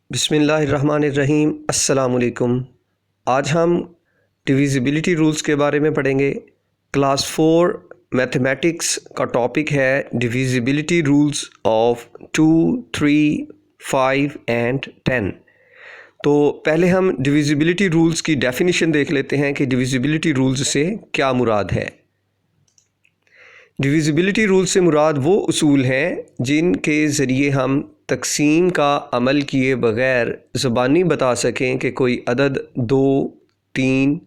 बिस्मिल्लाहिर्रहमानिर्रहीम। अस्सलामुअलैकुम। आज हम डिविजिबिलिटी रूल्स के बारे में पढ़ेंगे। क्लास 4 मैथमेटिक्स का टॉपिक है डिविजिबिलिटी रूल्स ऑफ 2, 3, 5 एंड 10। तो पहले हम डिविजिबिलिटी रूल्स की डेफिनेशन देख लेते हैं कि डिविजिबिलिटी रूल्स से क्या मुराद है। डिविजिबिलिटी रूल्स से मुराद वो उसूल हैं जिनके ज़रिए हम तकसीम का अमल किए बग़ैर ज़बानी बता सकें कि कोई अदद 2, 3,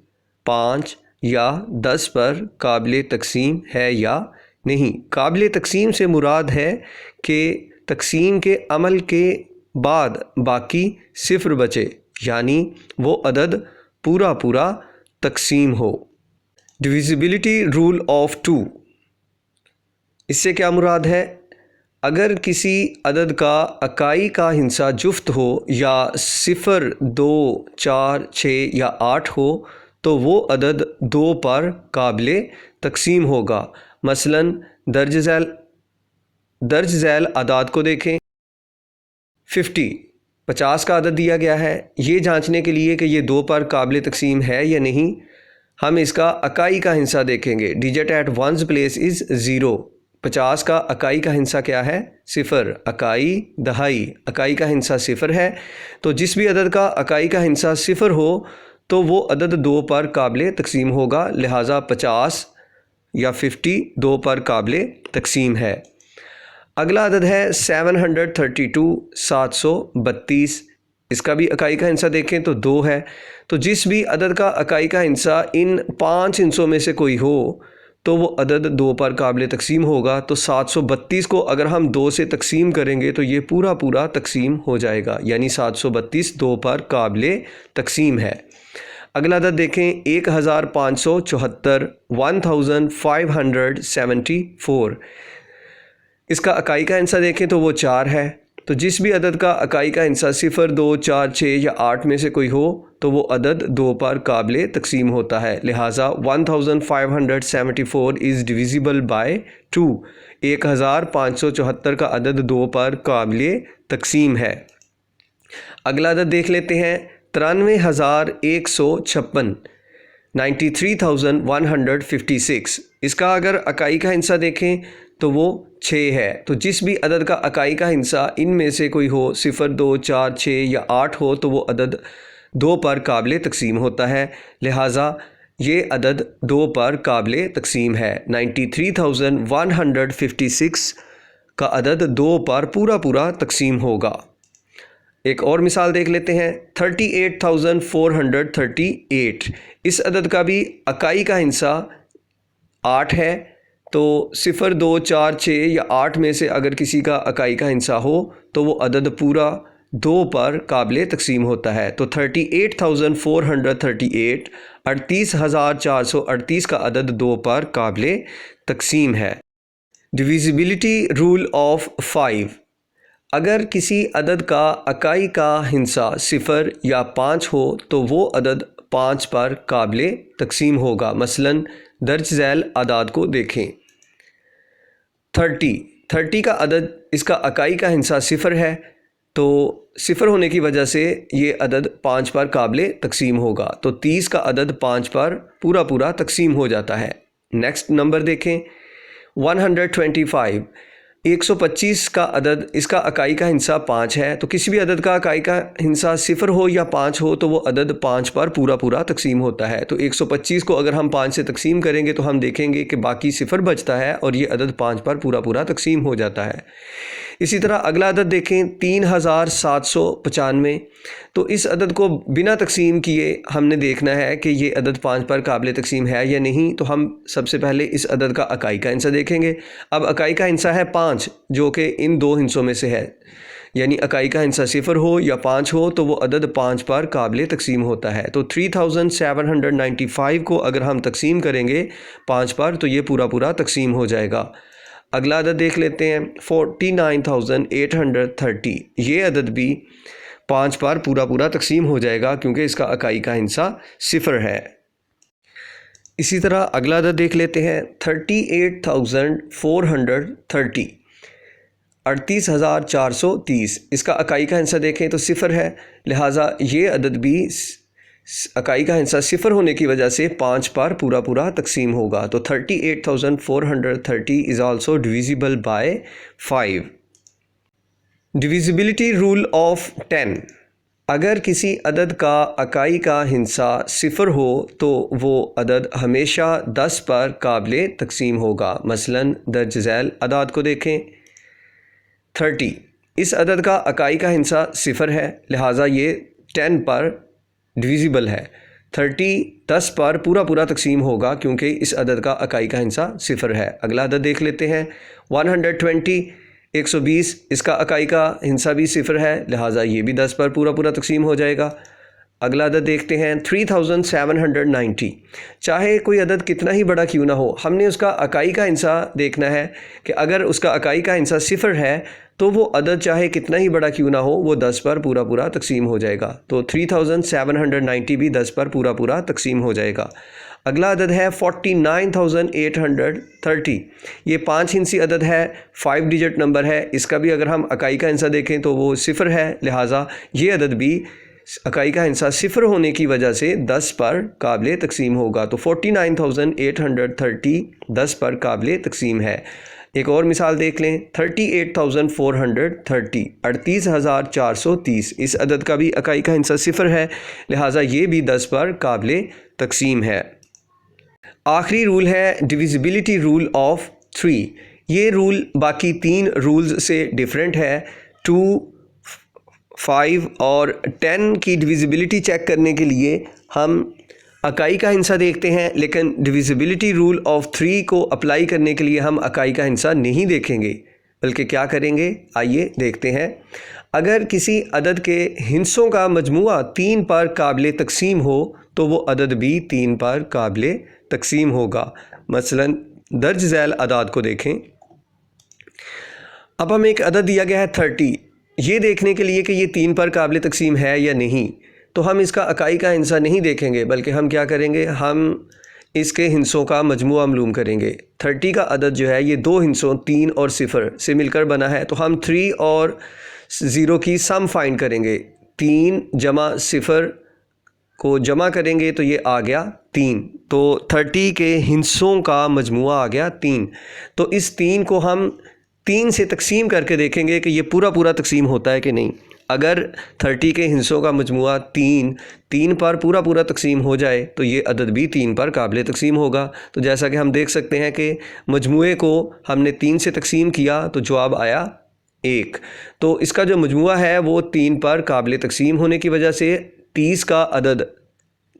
5 या 10 पर काबिल तकसीम है या नहीं। काबिल तकसीम से मुराद है कि तकसीम के अमल के बाद बाकी सिफ़र बचे, यानी वो अदद पूरा पूरा तकसीम हो। डिविजिबिलिटी रूल ऑफ 2, इससे क्या मुराद है? अगर किसी अदद का अकाई का हिस्सा जुफ्त हो या 0, 2, 4, 6 या 8 हो तो वो अदद 2 पर काबिल तकसीम होगा। मसलन दर्ज झैल अदाद को देखें। 50 का अदद दिया गया है। ये जांचने के लिए कि ये 2 पर काबिल तकसीम है या नहीं, हम इसका अकाई का हिस्सा देखेंगे। Digit at ones place is 0। 50 का अकाई का हिस्सा क्या है? 0। अकाई दहाई, अकाई का हिस्सा 0 है। तो जिस भी अदद का अकाई का हिस्सा 0 हो तो वो अदद 2 पर काबिल तकसीम होगा। लिहाजा 50 या 50 2 पर काबिल तकसीम है। अगला अदद है 732, 732। इसका भी अकाई का हिस्सा देखें तो 2 है। तो जिस भी अदद का अकाई का हिस्सा इन 5 हिस्सों में से कोई हो तो वो अदद 2 पर काबिल तकसीम होगा। तो 732 को अगर हम 2 से तकसीम करेंगे तो ये पूरा पूरा तकसीम हो जाएगा, यानी 732 2 पर काबिल तकसीम है। अगला अदद देखें 1574, 1574। इसका अकाई का हिस्सा देखें तो वो 4 है। तो जिस भी अदद का अकाई का हिस्सा 0, 2, 4, 6 या 8 में से कोई हो तो वो अदद 2 पर काबिल तकसीम होता है। लिहाजा 1574 इज़ डिविजिबल बाय 2। 1574 का अदद 2 पर काबिल तकसीम है। अगला अदद देख लेते हैं 93,156, 93,156। इसका अगर अकाई का हिस्सा देखें तो वो 6 है। तो जिस भी अदद का अकाई का हिस्सा इनमें से कोई हो 0, 2, 4, 6 या 8 हो तो वो अदद 2 पर काबिल तकसीम होता है। लिहाजा ये अदद 2 पर काबिल तकसीम है। 93,156 का अदद 2 पर पूरा पूरा तकसीम होगा। एक और मिसाल देख लेते हैं 38,438। इस अदद का भी अकाई का हिस्सा 8 है। तो 0, 2, 4, 6 या 8 में से अगर किसी का अकाई का हिस्सा हो तो वो अदद पूरा 2 पर काबिल तकसीम होता है। तो 38,438, 38,438 का अदद 2 पर काबिल तकसीम है। डिविजिबिलिटी रूल ऑफ 5, अगर किसी अदद का अकाई का हिस्सा 0 या 5 हो तो वो अदद 5 पर काबिल तकसीम होगा। मसलन दर्ज झैल अदाद को देखें। 30 का अदद, इसका अकाई का हिस्सा 0 है। तो 0 होने की वजह से ये अदद 5 पर काबिल तकसीम होगा। तो 30 का अदद 5 पर पूरा पूरा तकसीम हो जाता है। नेक्स्ट नंबर देखें 125, 125 का अदद, इसका अकाई का हिस्सा 5 है। तो किसी भी अदद का अकाई का हिस्सा 0 हो या 5 हो तो वो अदद 5 पर पूरा पूरा तकसीम होता है। तो 125 को अगर हम 5 से तकसीम करेंगे तो हम देखेंगे कि बाकी 0 बचता है और ये अदद 5 पर पूरा पूरा तकसीम हो जाता है। इसी तरह अगला अदद देखें 3,795। तो इस अदद को बिना तकसीम किए हमने देखना है कि ये अदद 5 पर काबिल तकसीम है या नहीं। तो हम सबसे पहले इस अदद का अकाई का हिस्सा देखेंगे। अब अकाई का हिस्सा है 5, जो कि इन 2 हिस्सों में से है, यानी अकाई का हिस्सा 0 हो या 5 हो तो वो अदद 5 पर काबिल तकसीम होता है। तो 3,795 को अगर हम तकसीम करेंगे 5 पर तो ये पूरा पूरा तकसीम हो जाएगा। अगला अदद देख लेते हैं 49,830। ये अदद भी 5 पर पूरा पूरा तकसीम हो जाएगा क्योंकि इसका अकाई का हिस्सा 0 है। इसी तरह अगला अदद देख लेते हैं 38,430। 38,430। इसका इकाई का हिस्सा देखें तो सिफर है, लिहाजा ये अदद भी इकाई का हिस्सा सिफर होने की वजह से 5 पर पूरा पूरा तकसीम होगा। तो 38,430 is also divisible by 5। Divisibility rule of 10। अगर किसी अदद का इकाई का हिस्सा सिफर हो तो वो अदद हमेशा 10 पर काबिले तकसीम होगा। मसलन दर्ज झैल अदाद को देखें। 30, इस अदद का इकाई का हिस्सा सिफर है, लिहाजा ये 10 पर डिविजिबल है। 30 10 पर पूरा पूरा तकसीम होगा क्योंकि इस अदद का इकाई का हिस्सा सिफर है। अगला अदद देख लेते हैं। 120, 120, इसका इकाई का हिस्सा भी सिफर है, लिहाजा ये भी 10 पर पूरा पूरा तकसीम हो जाएगा। अगला अदद देखते हैं 3790। चाहे कोई अदद कितना ही बड़ा क्यों ना हो, हमने उसका इकाई का हिस्सा देखना है कि अगर उसका इकाई का हिस्सा सिफर है तो वो अदद चाहे कितना ही बड़ा क्यों ना हो वो 10 पर पूरा पूरा तकसीम हो जाएगा। तो 3790 भी 10 पर पूरा पूरा तकसीम हो जाएगा। अगला अदद है 49,830। ये 5 हिंसी अदद है, 5 डिजिट नंबर है। इसका भी अगर हम इकाई का हिस्सा देखें तो वो सिफर है, लिहाजा ये अदद भी इकाई का हिस्सा सिफर होने की वजह से 10 पर काबिले तकसीम होगा। तो 49,830 10 पर काबिले तकसीम है। एक और मिसाल देख लें। 38,430, 38,430, इस अदद का भी इकाई का हिस्सा सिफर है, लिहाजा ये भी 10 पर काबिले तकसीम है। आखिरी रूल है डिविजिबिलिटी रूल ऑफ 3। ये रूल बाकी 3 रूल्स से डिफरेंट है। 2, 5 और 10 की डिविजिबिलिटी चेक करने के लिए हम इकाई का हिस्सा देखते हैं, लेकिन डिविजिबिलिटी रूल ऑफ 3 को अप्लाई करने के लिए हम इकाई का हिस्सा नहीं देखेंगे, बल्कि क्या करेंगे आइए देखते हैं। अगर किसी अदद के हिस्सों का मजमुआ 3 पर काबिले तकसीम हो तो वो अदद भी 3 पर काबिले तकसीम होगा। मसलन दर्ज झैल अदाद को देखें। अब हमें एक अदद दिया गया है 30। ये देखने के लिए कि ये 3 पर काबिले तकसीम है या नहीं, तो हम इसका इकाई का हिस्सा नहीं देखेंगे, बल्कि हम क्या करेंगे, हम इसके हिस्सों का मजमुआ मालूम करेंगे। 30 का अदद जो है ये 2 हिस्सों 3 और सिफर से मिलकर बना है, तो हम 3 और 0 की सम फाइंड करेंगे। 3 जमा सिफर को जमा करेंगे तो ये आ गया 3। तो 30 के हिस्सों का मजमुआ आ गया 3। तो इस 3 को हम 3 से तकसीम करके देखेंगे कि ये पूरा पूरा तकसीम होता है कि नहीं। अगर 30 के हिस्सों का मजमुआ 3 पर पूरा पूरा तकसीम हो जाए तो ये अदद भी 3 पर काबिल तकसीम होगा। तो जैसा कि हम देख सकते हैं कि मजमुए को हमने 3 से तकसीम किया तो जवाब आया 1। तो इसका जो मजमुआ है वो 3 पर काबिल तकसीम होने की वजह से 30 का अदद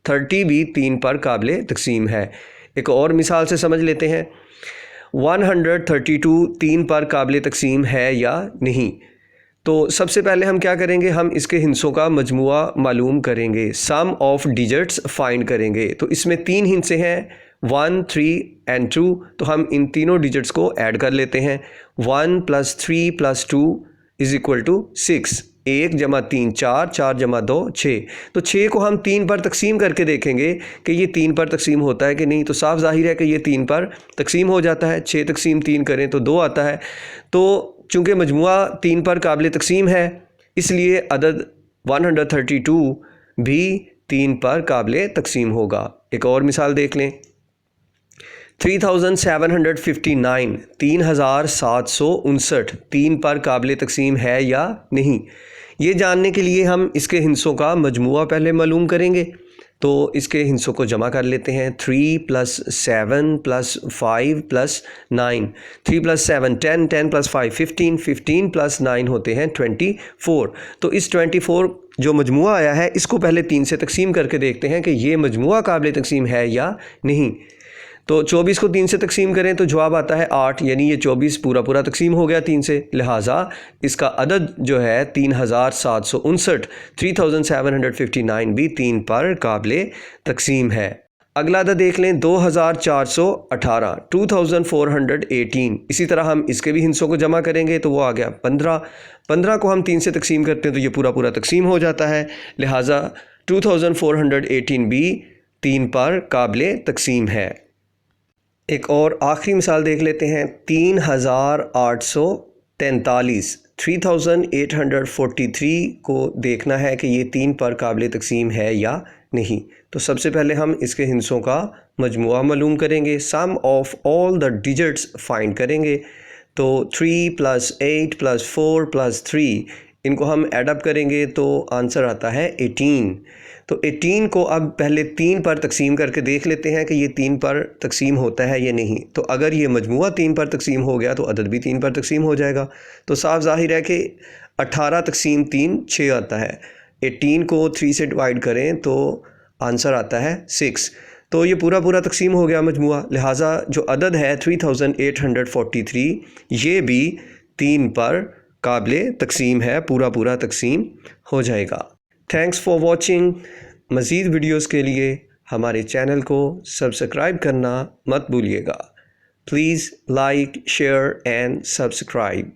30 भी 3 पर काबिल तकसीम है। एक और मिसाल से समझ लेते हैं। 132 3 पर काबिल तकसीम है या नहीं। तो सबसे पहले हम क्या करेंगे, हम इसके हिस्सों का मजमुआ मालूम करेंगे, सम ऑफ डिजिट्स फाइंड करेंगे। तो इसमें 3 हिस्से हैं 1, 3 एंड 2, तो हम इन तीनों डिजिट्स को ऐड कर लेते हैं। 1 + 3 + 2 = 6। 1 + 3 4, 4 + 2 6। तो 6 को हम 3 पर तकसीम करके देखेंगे कि ये 3 पर तकसीम होता है कि नहीं। तो साफ जाहिर है कि ये 3 पर तकसीम हो जाता है। 6 तकसीम 3 करें तो 2 आता है। तो चूँकि मजमुआ 3 पर काबिल तकसीम है, इसलिए अदद 132 भी 3 पर काबिल तकसीम होगा। एक और मिसाल देख लें। 3759 3759 3 पर काबिल तकसीम है या नहीं। ये जानने के लिए हम इसके हिस्सों का मजमुआ पहले मालूम करेंगे। तो इसके हिस्सों को जमा कर लेते हैं। 3 + 7 + 5 + 9। 3 + 7 10, 10 + 5 15, 15 + 9 होते हैं 24। तो इस 24 जो मजमुआ आया है इसको पहले 3 से तकसीम करके देखते हैं कि ये मजमुआ काबिल तकसीम है या नहीं। तो 24 को 3 से तकसीम करें तो जवाब आता है 8, यानी ये 24 पूरा पूरा तकसीम हो गया 3 से। लिहाजा इसका अदद जो है 3759 3759 भी 3 पर काबिल तकसीम है। अगला अदद देख लें 2418 2418। इसी तरह हम इसके भी हिस्सों को जमा करेंगे तो वो आ गया 15। 15 को हम 3 से तकसीम करते हैं तो ये पूरा पूरा तकसीम हो जाता है। लिहाजा 2418 भी 3 पर काबिल तकसीम है। एक और आखिरी मिसाल देख लेते हैं। 3800 43 3843 को देखना है कि ये 3 पर काबिल तकसीम है या नहीं। तो सबसे पहले हम इसके हिस्सों का मजमुआ मालूम करेंगे, sum of all the digits find करेंगे। तो 3 + 8 + 4 + 3 इनको हम ऐडअप करेंगे तो आंसर आता है 18। तो 18 को अब पहले 3 पर तकसीम करके देख लेते हैं कि ये 3 पर तकसीम होता है या नहीं। तो अगर ये मजमुआ 3 पर तकसीम हो गया तो अदद भी 3 पर तकसीम हो जाएगा। तो साफ ज़ाहिर है कि 18 तकसीम 3 6 आता है। 18 को 3 से डिवाइड करें तो आंसर आता है 6। तो ये पूरा पूरा तकसीम हो गया मजमुआ, लिहाजा जो अदद है 3843 ये भी 3 पर काबिल तकसीम है, पूरा पूरा तकसीम हो जाएगा। Thanks for watching. मज़ीद वीडियोस के लिए हमारे चैनल को सब्सक्राइब करना मत भूलिएगा। Please like, share and subscribe.